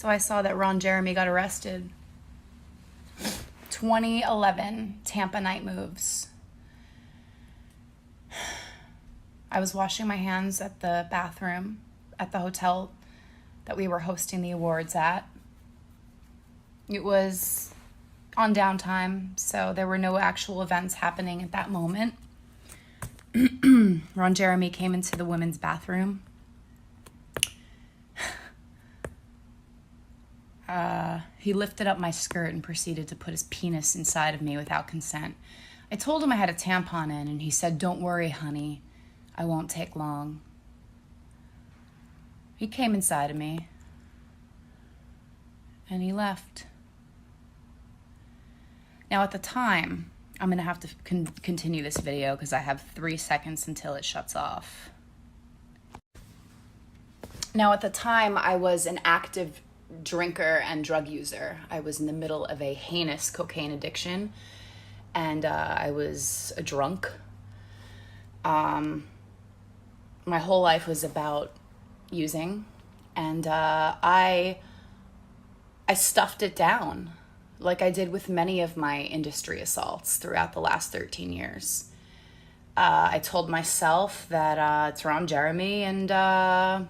So I saw that Ron Jeremy got arrested. 2011 Tampa Night Moves. I was washing my hands at the bathroom at the hotel that we were hosting the awards at. It was on downtime, so there were no actual events happening at that moment. Ron Jeremy came into the women's bathroom. He lifted up my skirt and proceeded to put his penis inside of me without consent. I told him I had a tampon in, and he said, "Don't worry, honey. I won't take long." He came inside of me, and he left. Now, at the time, I'm going to have to continue this video because I have 3 seconds until it shuts off. Now, at the time, I was an active drinker and drug user. I was in the middle of a heinous cocaine addiction, and I was a drunk. My whole life was about using, and I stuffed it down like I did with many of my industry assaults throughout the last 13 years. I told myself that it's Ron Jeremy and not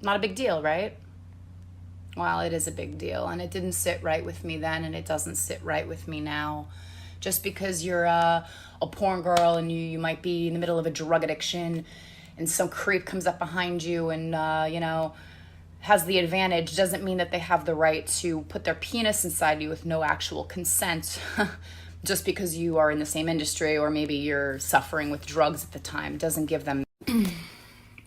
a big deal, right? Well, it is a big deal, and it didn't sit right with me then, and it doesn't sit right with me now. Just because you're a porn girl and you might be in the middle of a drug addiction and some creep comes up behind you and, has the advantage doesn't mean that they have the right to put their penis inside you with no actual consent just because you are in the same industry or maybe you're suffering with drugs at the time. Doesn't give them...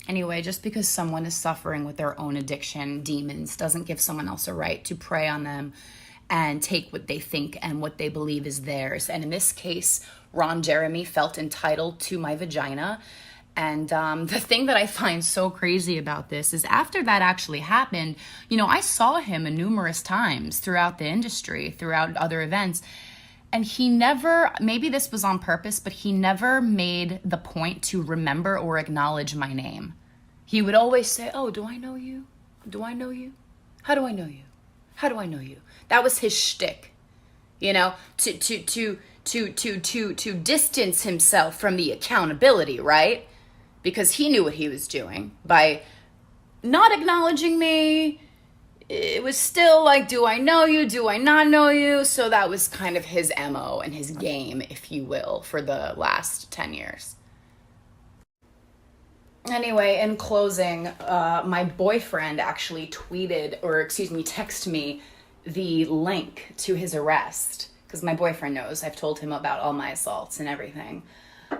Anyway, just because someone is suffering with their own addiction, demons, doesn't give someone else a right to prey on them and take what they think and what they believe is theirs. And in this case, Ron Jeremy felt entitled to my vagina. And the thing that I find so crazy about this is after that actually happened, I saw him numerous times throughout the industry, throughout other events. And he never, maybe this was on purpose, but he never made the point to remember or acknowledge my name. He would always say, "Oh, do I know you? Do I know you? How do I know you? How do I know you?" That was his shtick, to distance himself from the accountability, right? Because he knew what he was doing by not acknowledging me. It was still like, do I know you? Do I not know you? So that was kind of his MO and his game, if you will, for the last 10 years. Anyway, in closing, my boyfriend actually texted me the link to his arrest. Because my boyfriend knows. I've told him about all my assaults and everything.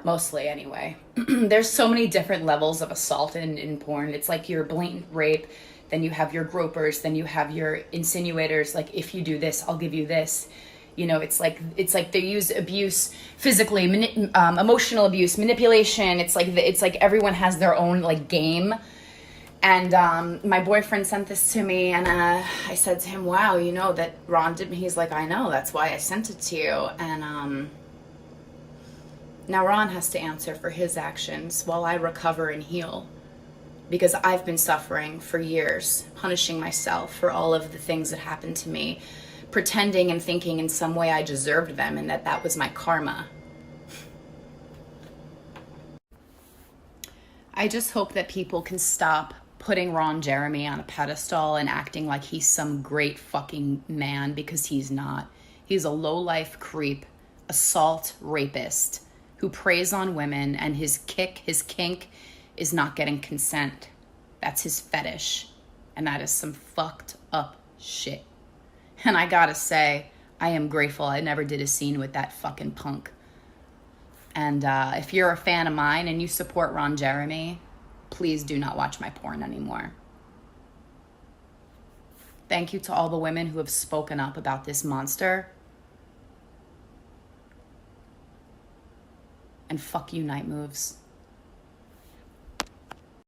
Mostly, anyway. There's so many different levels of assault in porn. It's like your blatant rape, then you have your gropers, then you have your insinuators, like, if you do this, I'll give you this. It's like they use abuse physically, emotional abuse, manipulation. It's like everyone has their own game. And my boyfriend sent this to me, and I said to him, "Wow, that Ron did." He's like, "I know, that's why I sent it to you." And now Ron has to answer for his actions while I recover and heal. Because I've been suffering for years, punishing myself for all of the things that happened to me, pretending and thinking in some way I deserved them and that was my karma. I just hope that people can stop putting Ron Jeremy on a pedestal and acting like he's some great fucking man, because he's not. He's a low-life creep, assault rapist who preys on women, and his kink is not getting consent. That's his fetish, and that is some fucked up shit. And I gotta say, I am grateful I never did a scene with that fucking punk. And if you're a fan of mine and you support Ron Jeremy, please do not watch my porn anymore. Thank you to all the women who have spoken up about this monster. And fuck you, Night Moves.